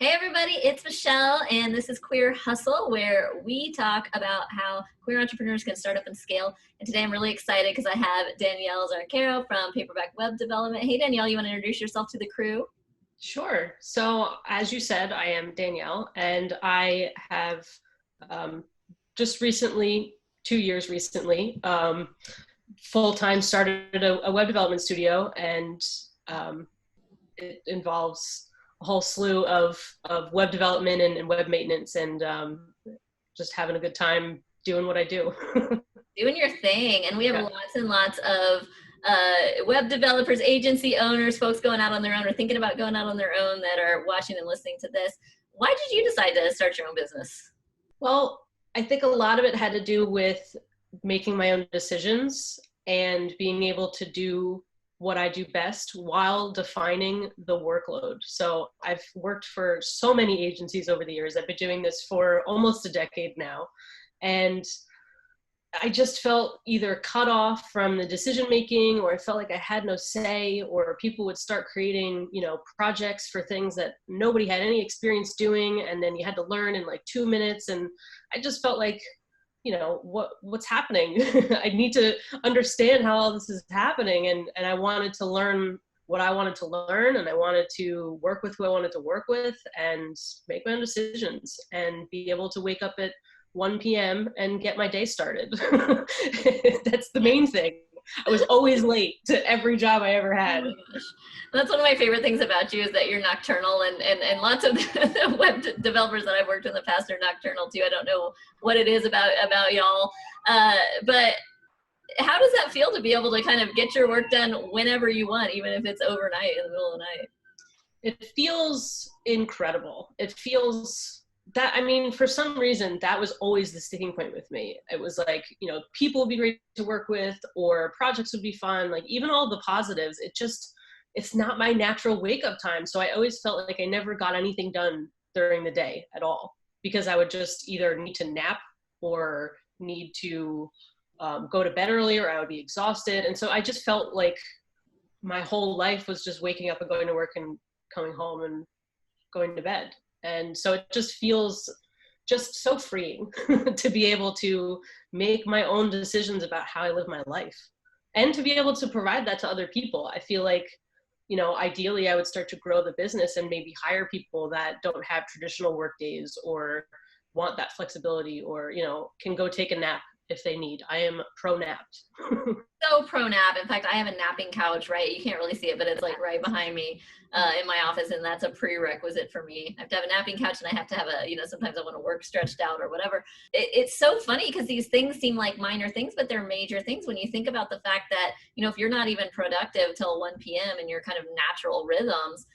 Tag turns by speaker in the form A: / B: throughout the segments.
A: Hey everybody, it's Michelle, and this is Queer Hustle, where we talk about how queer entrepreneurs can start up and scale. And today I'm really excited because I have Danielle Zarcaro from Paperback Web Development. Hey Danielle, you want to introduce yourself to the crew?
B: Sure. So, as you said, I am Danielle, and I have just recently, 2 years recently, full-time started a web development studio, and it involves a whole slew of web development and web maintenance, and just having a good time doing what I do.
A: Doing your thing. And we have
B: Yeah.
A: lots and lots of web developers, agency owners, folks going out on their own or thinking about going out on their own that are watching and listening to this. Why did you decide to start your own business?
B: Well, I think a lot of it had to do with making my own decisions and being able to do what I do best while defining the workload. So I've worked for so many agencies over the years. I've been doing this for almost a decade now. And I just felt either cut off from the decision making, or I felt like I had no say, or people would start creating, projects for things that nobody had any experience doing, and then you had to learn in like 2 minutes. And I just felt like, what's happening? I need to understand how all this is happening, and I wanted to learn what I wanted to learn, and I wanted to work with who I wanted to work with, and make my own decisions, and be able to wake up at 1 p.m. and get my day started. That's the main thing. I was always late to every job I ever
A: Oh
B: had.
A: my gosh. That's one of my favorite things about you is that you're nocturnal, and lots of the web developers that I've worked with in the past are nocturnal too. I don't know what it is about y'all. But how does that feel to be able to kind of get your work done whenever you want, even if it's overnight in the middle of the night?
B: It feels incredible. It feels that, I mean, for some reason, that was always the sticking point with me. It was like, people would be great to work with, or projects would be fun, like even all the positives. It's not my natural wake up time. So I always felt like I never got anything done during the day at all, because I would just either need to nap or need to go to bed early, or I would be exhausted. And so I just felt like my whole life was just waking up and going to work and coming home and going to bed. And so it just feels just so freeing to be able to make my own decisions about how I live my life, and to be able to provide that to other people. I feel like, ideally I would start to grow the business and maybe hire people that don't have traditional work days, or want that flexibility, or, can go take a nap if they need. I am pro napped.
A: So pro nap. In fact, I have a napping couch, right? You can't really see it, but it's like right behind me in my office, and that's a prerequisite for me. I have to have a napping couch, and I have to have sometimes I want to work stretched out or whatever. It's so funny because these things seem like minor things, but they're major things when you think about the fact that, if you're not even productive till 1 p.m. in your kind of natural rhythms,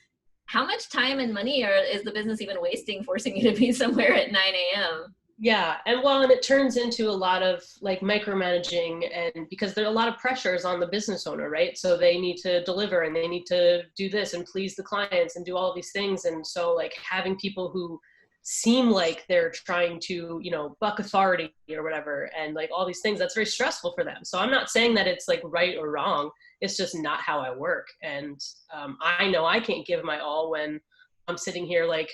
A: how much time and money is the business even wasting forcing you to be somewhere at 9 a.m.?
B: Yeah. And it turns into a lot of like micromanaging, and because there are a lot of pressures on the business owner, right? So they need to deliver, and they need to do this and please the clients and do all these things. And so like having people who seem like they're trying to, buck authority or whatever, and like all these things, that's very stressful for them. So I'm not saying that it's like right or wrong. It's just not how I work. And I know I can't give my all when I'm sitting here like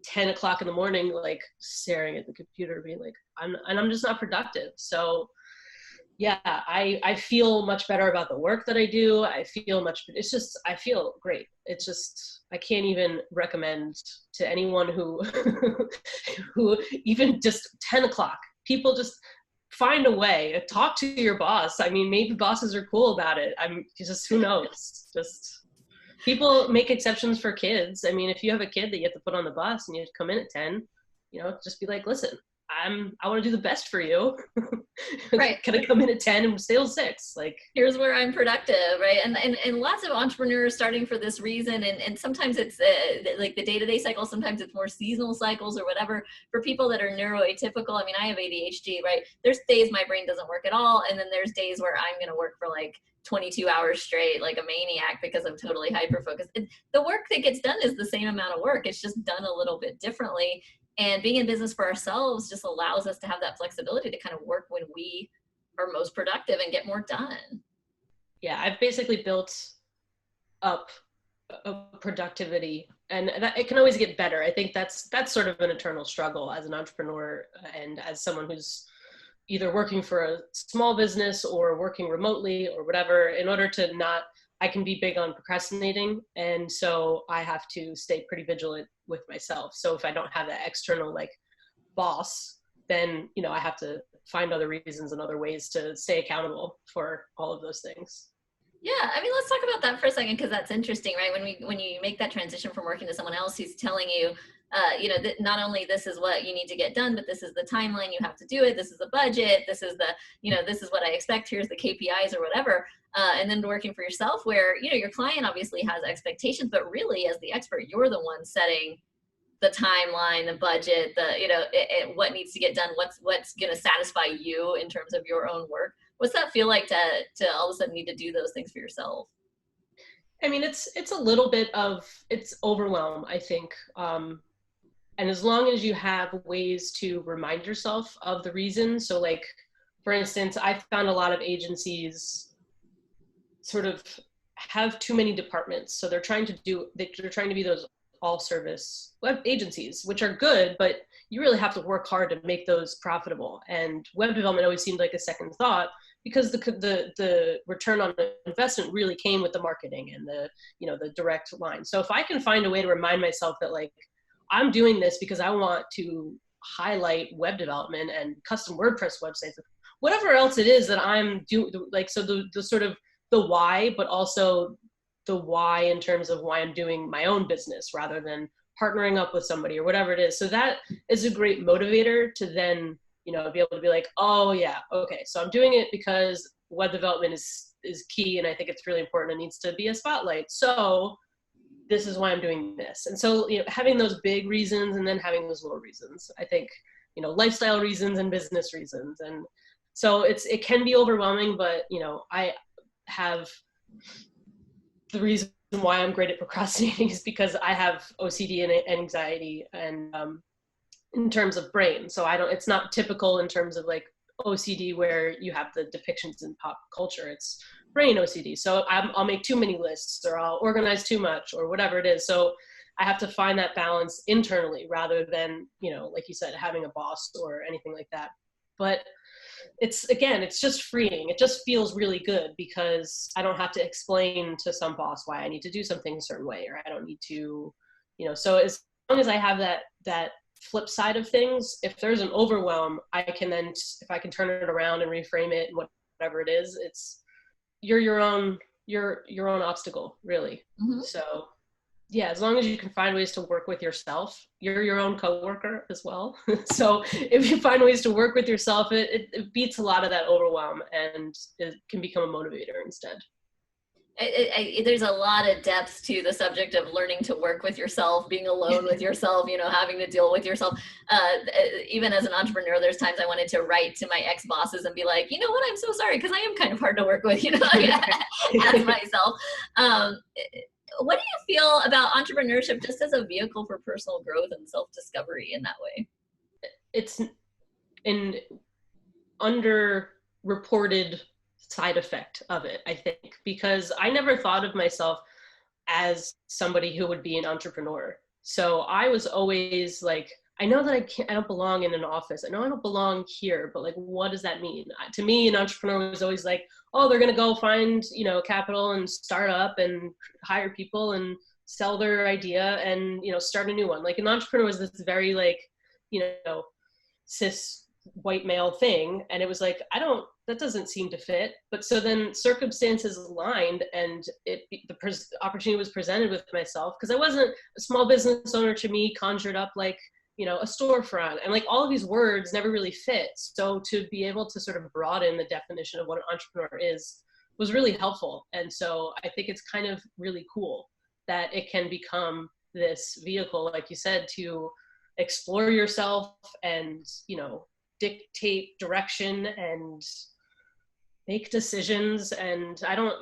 B: 10 o'clock in the morning, like staring at the computer, being like, I'm just not productive. So yeah, I feel much better about the work that I do. I feel great. It's just, I can't even recommend to anyone who, who even just 10 o'clock, people just find a way, talk to your boss. I mean, maybe bosses are cool about it. Who knows? Just, people make exceptions for kids. I mean, if you have a kid that you have to put on the bus and you have to come in at 10, just be like, listen, I want to do the best for you.
A: Right.
B: Can I come in at 10 and stay till 6? Like,
A: Here's where I'm productive, right? And lots of entrepreneurs starting for this reason, and sometimes it's like the day-to-day cycle, sometimes it's more seasonal cycles or whatever. For people that are neuroatypical, I mean, I have ADHD, right? There's days my brain doesn't work at all, and then there's days where I'm going to work for like 22 hours straight like a maniac because I'm totally hyper-focused. The work that gets done is the same amount of work. It's just done a little bit differently. And being in business for ourselves just allows us to have that flexibility to kind of work when we are most productive and get more done.
B: Yeah, I've basically built up a productivity and that it can always get better. I think that's sort of an eternal struggle as an entrepreneur and as someone who's either working for a small business or working remotely or whatever. In order to not, I can be big on procrastinating, and so I have to stay pretty vigilant with myself. So if I don't have that external like boss, then I have to find other reasons and other ways to stay accountable for all of those things.
A: Yeah, I mean, let's talk about that for a second, because that's interesting, right? When you make that transition from working to someone else who's telling you, that not only this is what you need to get done, but this is the timeline you have to do it. This is the budget. This is this is what I expect. Here's the KPIs or whatever. And then working for yourself, where your client obviously has expectations, but really as the expert, you're the one setting the timeline, the budget, what needs to get done, what's going to satisfy you in terms of your own work. What's that feel like to all of a sudden need to do those things for yourself?
B: I mean, it's a little bit of, it's overwhelm, I think. And as long as you have ways to remind yourself of the reason. So like, for instance, I found a lot of agencies sort of have too many departments. So they're trying to be those all service web agencies, which are good, but you really have to work hard to make those profitable. And web development always seemed like a second thought, because the return on investment really came with the marketing and the direct line. So if I can find a way to remind myself that like, I'm doing this because I want to highlight web development and custom WordPress websites, whatever else it is that I'm doing, like, so the sort of the why, but also the why in terms of why I'm doing my own business rather than partnering up with somebody or whatever it is. So that is a great motivator to then, be able to be like, oh yeah, okay, so I'm doing it because web development is key, and I think it's really important. It needs to be a spotlight. So this is why I'm doing this. And so, having those big reasons and then having those little reasons, I think, lifestyle reasons and business reasons. And so it can be overwhelming, but, I have the reason why I'm great at procrastinating is because I have OCD and anxiety and, in terms of brain. So it's not typical in terms of like OCD where you have the depictions in pop culture. It's brain OCD. So I'll make too many lists, or I'll organize too much, or whatever it is. So I have to find that balance internally rather than, like you said, having a boss or anything like that. But it's just freeing. It just feels really good because I don't have to explain to some boss why I need to do something a certain way, or I don't need to, so as long as I have that flip side of things, if there's an overwhelm, I can then, if I can turn it around and reframe it, and whatever it is, you're your own obstacle, really. Mm-hmm. So yeah, as long as you can find ways to work with yourself, you're your own coworker as well. So if you find ways to work with yourself, it beats a lot of that overwhelm, and it can become a motivator instead.
A: There's a lot of depth to the subject of learning to work with yourself, being alone with yourself, having to deal with yourself. Even as an entrepreneur, there's times I wanted to write to my ex-bosses and be like, you know what, I'm so sorry, because I am kind of hard to work with, as myself. What do you feel about entrepreneurship just as a vehicle for personal growth and self-discovery in that way?
B: It's an underreported side effect of it, I think, because I never thought of myself as somebody who would be an entrepreneur. So I was always like, I know that I don't belong in an office. I know I don't belong here, but like, what does that mean? To me, an entrepreneur was always like, oh, they're going to go find, capital and start up and hire people and sell their idea and, start a new one. Like, an entrepreneur was this very like, cis white male thing. And it was like, that doesn't seem to fit. But so then circumstances aligned, and the opportunity was presented with myself, because I wasn't a small business owner. To me, conjured up like, a storefront, and like all of these words never really fit. So to be able to sort of broaden the definition of what an entrepreneur was really helpful. And so I think it's kind of really cool that it can become this vehicle, like you said, to explore yourself and, dictate direction and make decisions. And I don't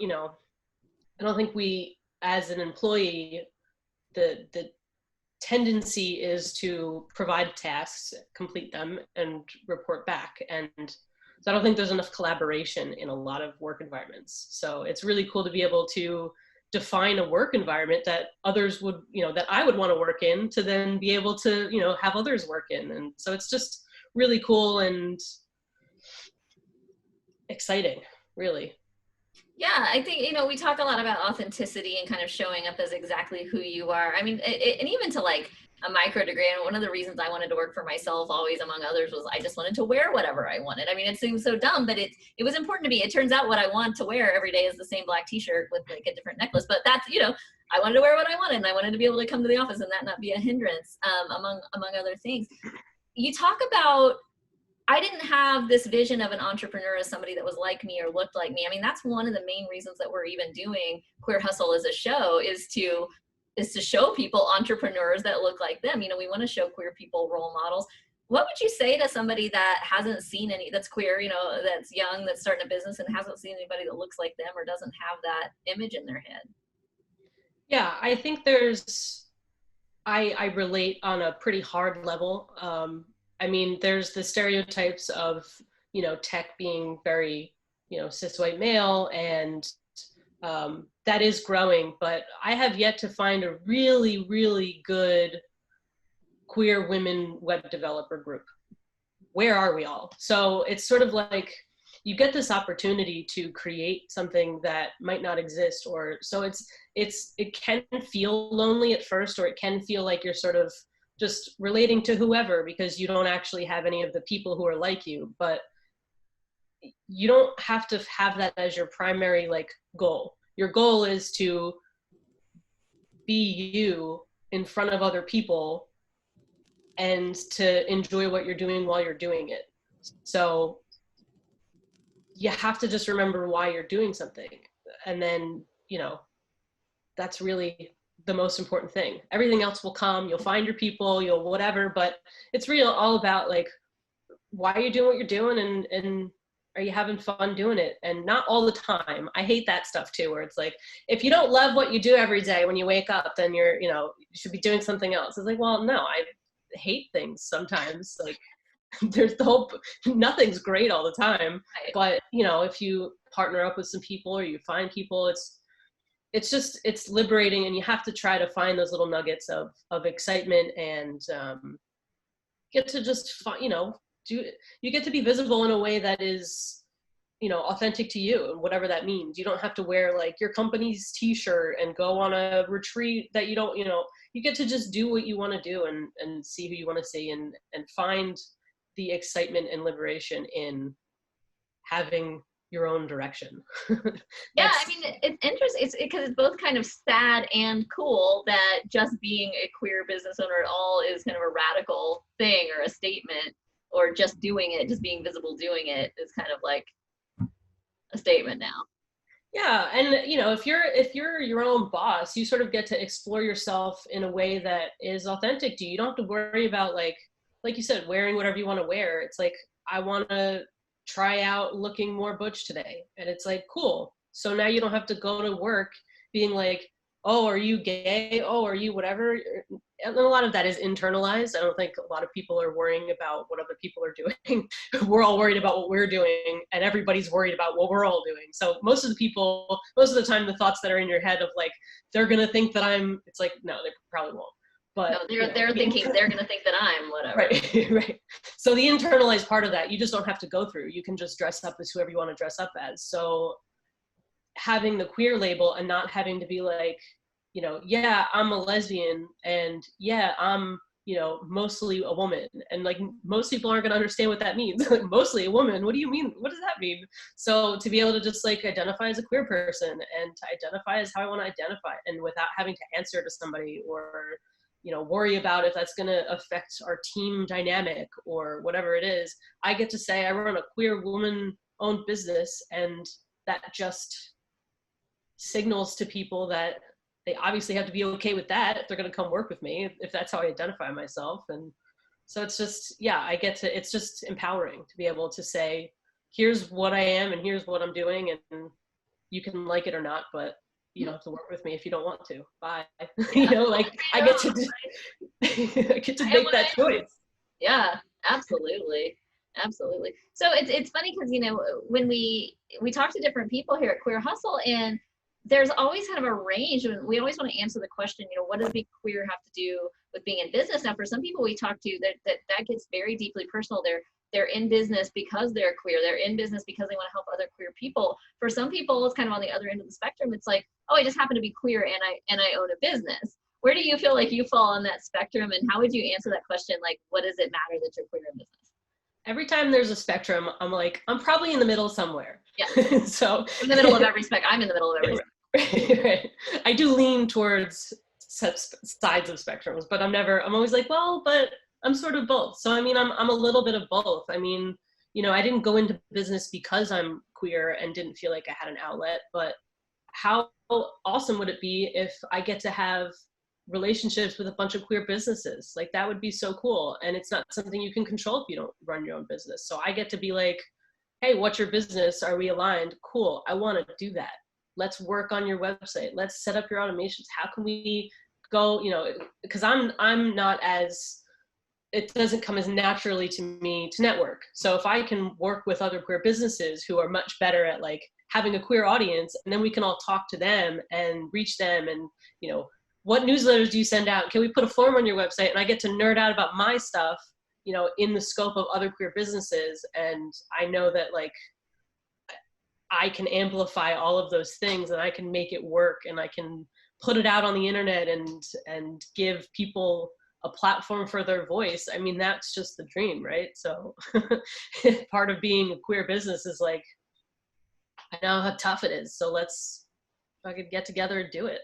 B: think we, as an employee, the tendency is to provide tasks, complete them, and report back. And so I don't think there's enough collaboration in a lot of work environments. So it's really cool to be able to define a work environment that others would, that I would want to work in, to then be able to, have others work in. And so it's just really cool and exciting, really.
A: Yeah, I think, we talk a lot about authenticity and kind of showing up as exactly who you are. I mean, and even to like a micro degree, and one of the reasons I wanted to work for myself always among others was I just wanted to wear whatever I wanted. I mean, it seems so dumb, but it was important to me. It turns out what I want to wear every day is the same black t-shirt with like a different necklace, but that's, I wanted to wear what I wanted, and I wanted to be able to come to the office and that not be a hindrance, among other things. You talk about, I didn't have this vision of an entrepreneur as somebody that was like me or looked like me. I mean, that's one of the main reasons that we're even doing Queer Hustle as a show, is to show people entrepreneurs that look like them. We want to show queer people role models. What would you say to somebody that hasn't seen that's queer, that's young, that's starting a business and hasn't seen anybody that looks like them or doesn't have that image in their head?
B: Yeah, I think I relate on a pretty hard level. I mean, there's the stereotypes of, tech being very, cis white male, and that is growing, but I have yet to find a really, really good queer women web developer group. Where are we all? So it's sort of like, you get this opportunity to create something that might not exist, or so it can feel lonely at first, or it can feel like you're sort of just relating to whoever because you don't actually have any of the people who are like you. But you don't have to have that as your primary like goal. Your goal is to be you in front of other people and to enjoy what you're doing while you're doing it. So you have to just remember why you're doing something. And then, that's really the most important thing. Everything else will come. You'll find your people, you'll whatever, but it's real all about like, why are you doing what you're doing, and are you having fun doing it? And not all the time. I hate that stuff too, where it's like, if you don't love what you do every day when you wake up, then you should be doing something else. It's like, well, no, I hate things sometimes. Like, there's the whole, nothing's great all the time, but if you partner up with some people or you find people, it's liberating, and you have to try to find those little nuggets of excitement, and get to just you get to be visible in a way that is authentic to you, and whatever that means. You don't have to wear like your company's t-shirt and go on a retreat that you don't, you get to just do what you want to do, and see who you want to see, and find the excitement and liberation in having your own direction.
A: Yeah, I mean, it's interesting. Because it's both kind of sad and cool that just being a queer business owner at all is kind of a radical thing or a statement, or just doing it, just being visible doing it is kind of like a statement now.
B: Yeah, and if you're your own boss, you sort of get to explore yourself in a way that is authentic to you. You don't have to worry about like you said, wearing whatever you want to wear. It's like, I want to try out looking more butch today, and it's like, cool. So now you don't have to go to work being like, oh, are you gay? Oh, are you whatever? And a lot of that is internalized. I don't think a lot of people are worrying about what other people are doing. We're all worried about what we're doing, and everybody's worried about what we're all doing. So most of the time, the thoughts that are in your head of like, they're going to think that it's like, no, they probably won't. But
A: no, they're thinking they're going to think that I'm whatever.
B: Right, right. So the internalized part of that, you just don't have to go through. You can just dress up as whoever you want to dress up as. So having the queer label and not having to be like, yeah, I'm a lesbian, and yeah, I'm, mostly a woman. And like, most people aren't going to understand what that means. Like, mostly a woman, what do you mean? What does that mean? So to be able to just like identify as a queer person, and to identify as how I want to identify, and without having to answer to somebody, or worry about if that's going to affect our team dynamic or whatever it is. I get to say I run a queer woman-owned business, and that just signals to people that they obviously have to be okay with that if they're going to come work with me, if that's how I identify myself. And so it's just, yeah, it's just empowering to be able to say, here's what I am and here's what I'm doing, and you can like it or not, but you don't have to work with me if you don't want to. Bye. I get to make that choice.
A: Yeah, absolutely. Absolutely. So it's funny because, when we talk to different people here at Queer Hustle, and there's always kind of a range, and we always want to answer the question, what does being queer have to do with being in business? Now, for some people we talk to, that gets very deeply personal. They're in business because they're queer. They're in business because they want to help other queer people. For some people, it's kind of on the other end of the spectrum. It's like, oh, I just happen to be queer and I own a business. Where do you feel like you fall on that spectrum, and how would you answer that question? Like, what does it matter that you're queer in business?
B: Every time there's a spectrum, I'm like, I'm probably in the middle somewhere.
A: Yeah.
B: So
A: in the middle of every spectrum. I'm in the middle of every spectrum.
B: Right. I do lean towards sides of spectrums, but I'm always like, well, but I'm sort of both. So I mean, I'm a little bit of both. I mean, I didn't go into business because I'm queer and didn't feel like I had an outlet, but how awesome would it be if I get to have relationships with a bunch of queer businesses? Like, that would be so cool. And it's not something you can control if you don't run your own business. So I get to be like, hey, what's your business? Are we aligned? Cool. I want to do that. Let's work on your website. Let's set up your automations. How can we go, because I'm not as, it doesn't come as naturally to me to network. So if I can work with other queer businesses who are much better at like having a queer audience, and then we can all talk to them and reach them, and what newsletters do you send out? Can we put a form on your website? And I get to nerd out about my stuff, in the scope of other queer businesses. And I know that like I can amplify all of those things, and I can make it work, and I can put it out on the internet and give people a platform for their voice. I mean, that's just the dream, right? So part of being a queer business is like, I know how tough it is. So let's fucking get together and do it.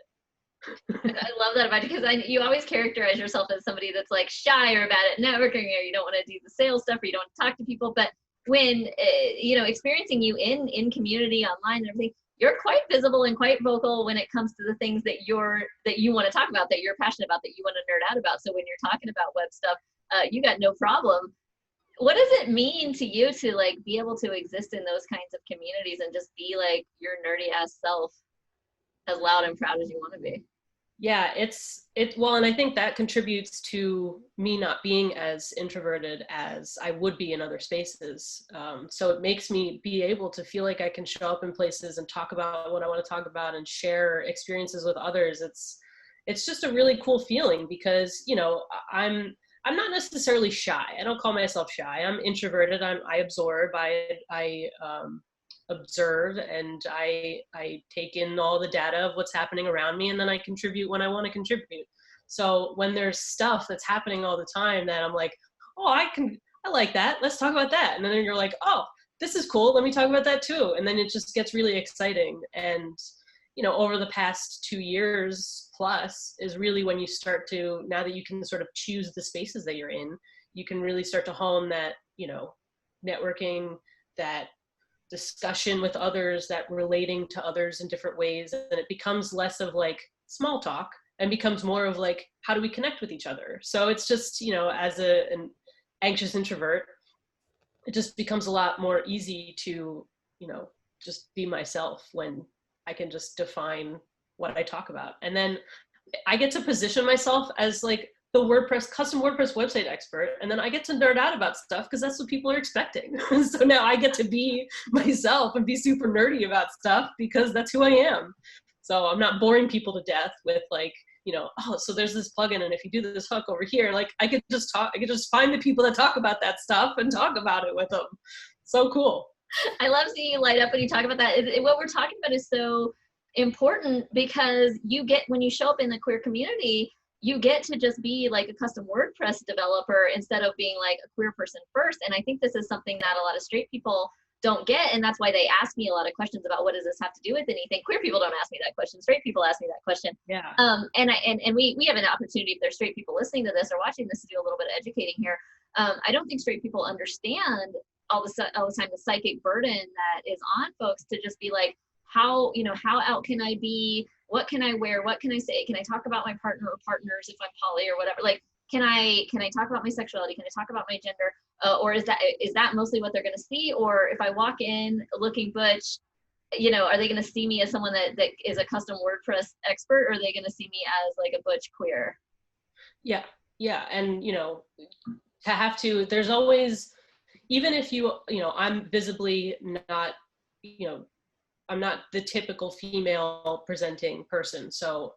A: I love that about you, because you always characterize yourself as somebody that's like shy or bad at networking, or you don't want to do the sales stuff, or you don't want to talk to people. But when experiencing you in community online and everything, you're quite visible and quite vocal when it comes to the things that you want to talk about, that you're passionate about, that you want to nerd out about. So when you're talking about web stuff, you got no problem. What does it mean to you to like be able to exist in those kinds of communities and just be like your nerdy ass self, as loud and proud as you want to be?
B: Yeah, well, and I think that contributes to me not being as introverted as I would be in other spaces. So it makes me be able to feel like I can show up in places and talk about what I want to talk about and share experiences with others. It's just a really cool feeling, because, I'm not necessarily shy. I don't call myself shy. I'm introverted. I absorb. I observe, and I take in all the data of what's happening around me, and then I contribute when I want to contribute. So when there's stuff that's happening all the time that I'm like, oh, I like that, let's talk about that. And then you're like, oh, this is cool, let me talk about that too. And then it just gets really exciting. And over the past 2 years plus is really when you start to, now that you can sort of choose the spaces that you're in, you can really start to hone that, networking, that discussion with others, that relating to others in different ways. And it becomes less of like small talk and becomes more of like, how do we connect with each other? So it's just, as an anxious introvert, it just becomes a lot more easy to, just be myself when I can just define what I talk about. And then I get to position myself as like the custom WordPress website expert. And then I get to nerd out about stuff because that's what people are expecting. So now I get to be myself and be super nerdy about stuff because that's who I am. So I'm not boring people to death with like, oh, so there's this plugin, and if you do this hook over here, like I could just find the people that talk about that stuff and talk about it with them. So cool.
A: I love seeing you light up when you talk about that. What we're talking about is so important, because when you show up in the queer community, you get to just be like a custom WordPress developer instead of being like a queer person first. And I think this is something that a lot of straight people don't get. And that's why they ask me a lot of questions about, what does this have to do with anything? Queer people don't ask me that question. Straight people ask me that question.
B: Yeah.
A: And we have an opportunity, if there's straight people listening to this or watching this, to do a little bit of educating here. I don't think straight people understand all the time the psychic burden that is on folks to just be like, how out can I be? What can I wear? What can I say? Can I talk about my partner or partners if I'm poly or whatever? Like, can I talk about my sexuality? Can I talk about my gender? Or is that mostly what they're going to see? Or if I walk in looking butch, are they going to see me as someone that is a custom WordPress expert, or are they going to see me as like a butch queer?
B: Yeah. And, there's always, even if I'm visibly not, I'm not the typical female presenting person. So,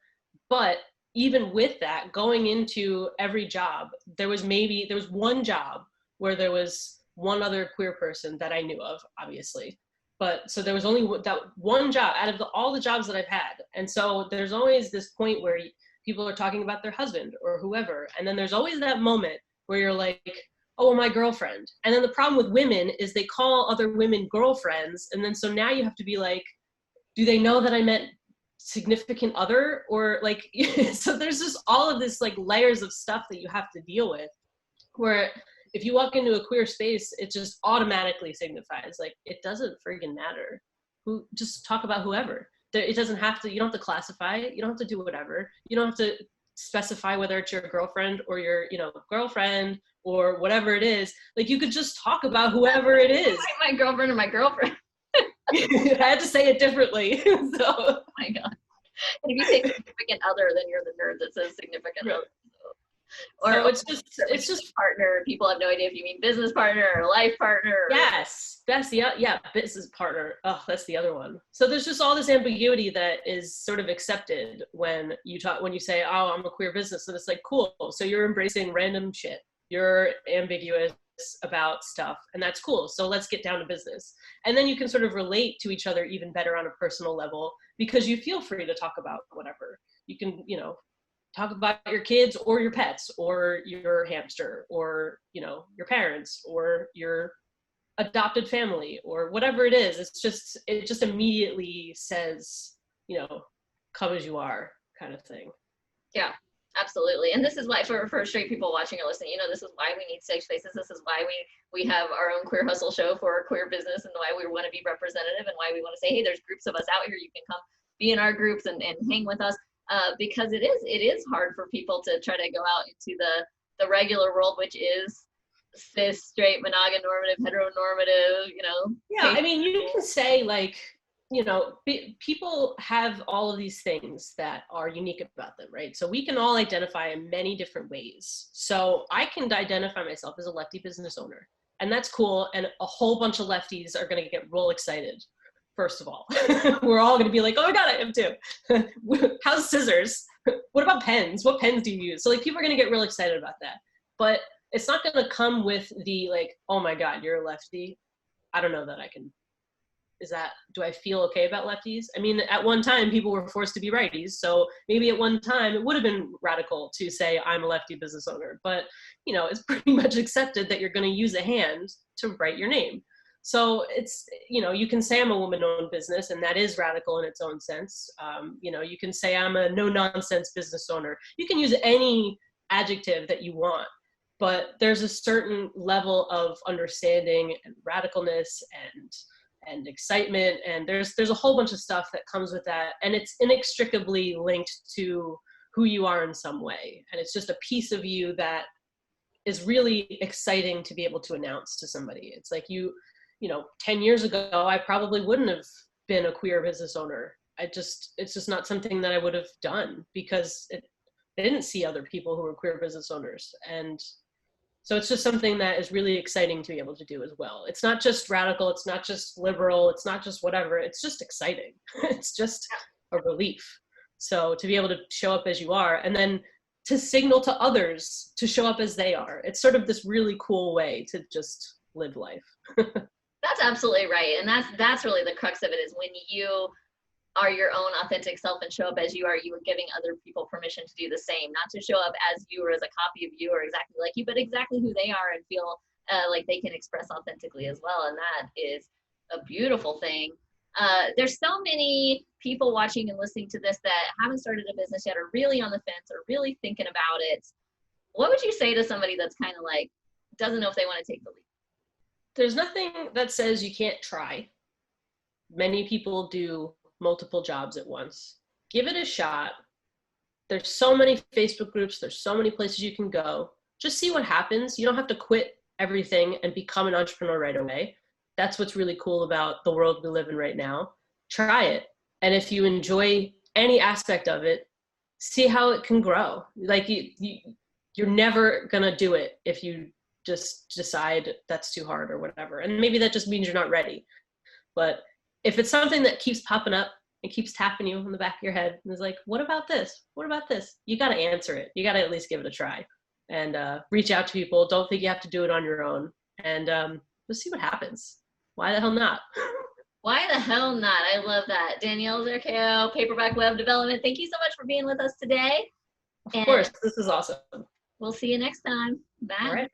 B: but even with that, going into every job, there was one job where there was one other queer person that I knew of, obviously. But so there was only that one job out of all the jobs that I've had. And so there's always this point where people are talking about their husband or whoever. And then there's always that moment where you're like, oh, my girlfriend. And then the problem with women is they call other women girlfriends. And then so now you have to be like, do they know that I meant significant other? Or like, so there's just all of this like layers of stuff that you have to deal with, where if you walk into a queer space, it just automatically signifies like, it doesn't friggin' matter. Just talk about whoever. It doesn't have to, you don't have to classify it. You don't have to do whatever. You don't have to specify whether it's your girlfriend or your, girlfriend or whatever it is. Like, you could just talk about whoever it is.
A: My girlfriend or my girlfriend.
B: I had to say it differently. So.
A: Oh my God. And if you say significant other, then you're the nerd that says significant other. Or
B: so it's just
A: partner. People have no idea if you mean business partner or life partner.
B: Yes, that's business partner. Oh, that's the other one. So there's just all this ambiguity that is sort of accepted when you say, oh, I'm a queer business. And it's like, cool. So you're embracing random shit. You're ambiguous about stuff, and that's cool. So let's get down to business. And then you can sort of relate to each other even better on a personal level, because you feel free to talk about whatever. You can, talk about your kids or your pets or your hamster or, your parents or your adopted family or whatever it is. It just immediately says, come as you are kind of thing.
A: Yeah, absolutely. And this is why for straight people watching or listening, this is why we need safe spaces. This is why we have our own Queer Hustle show for our queer business, and why we want to be representative, and why we want to say, hey, there's groups of us out here. You can come be in our groups and hang with us. Because it is hard for people to try to go out into the regular world, which is cis, straight, mononormative, heteronormative,
B: Yeah, I mean, you can say like, people have all of these things that are unique about them, right? So we can all identify in many different ways. So I can identify myself as a lefty business owner, and that's cool. And a whole bunch of lefties are going to get real excited. First of all, we're all going to be like, oh my God, I am too. How's scissors? What about pens? What pens do you use? So like, people are going to get real excited about that, but it's not going to come with the like, oh my God, you're a lefty. I don't know that I can, do I feel okay about lefties? I mean, at one time people were forced to be righties. So maybe at one time it would have been radical to say I'm a lefty business owner, but it's pretty much accepted that you're going to use a hand to write your name. So it's, you can say I'm a woman-owned business, and that is radical in its own sense. You can say I'm a no-nonsense business owner. You can use any adjective that you want, but there's a certain level of understanding and radicalness and excitement, and there's a whole bunch of stuff that comes with that, and it's inextricably linked to who you are in some way, and it's just a piece of you that is really exciting to be able to announce to somebody. It's like 10 years ago, I probably wouldn't have been a queer business owner. It's just not something that I would have done, because I didn't see other people who were queer business owners. And so it's just something that is really exciting to be able to do as well. It's not just radical. It's not just liberal. It's not just whatever. It's just exciting. It's just a relief. So to be able to show up as you are, and then to signal to others to show up as they are. It's sort of this really cool way to just live life.
A: That's absolutely right. And that's really the crux of it, is when you are your own authentic self and show up as you are giving other people permission to do the same, not to show up as you or as a copy of you or exactly like you, but exactly who they are, and feel like they can express authentically as well. And that is a beautiful thing. There's so many people watching and listening to this that haven't started a business yet, or really on the fence, or really thinking about it. What would you say to somebody that's kind of like, doesn't know if they want to take the leap?
B: There's nothing that says you can't try. Many people do multiple jobs at once. Give it a shot. There's so many Facebook groups. There's so many places you can go. Just see what happens. You don't have to quit everything and become an entrepreneur right away. That's what's really cool about the world we live in right now. Try it. And if you enjoy any aspect of it, see how it can grow. Like you're never going to do it if you just decide that's too hard or whatever. And maybe that just means you're not ready. But if it's something that keeps popping up and keeps tapping you in the back of your head and is like, what about this? What about this? You got to answer it. You got to at least give it a try, and reach out to people. Don't think you have to do it on your own, and let's see what happens. Why the hell not?
A: Why the hell not? I love that. Danielle Zarcaro, Paperback Web Development. Thank you so much for being with us today.
B: Of course, this is awesome.
A: We'll see you next time. Bye.
B: All right.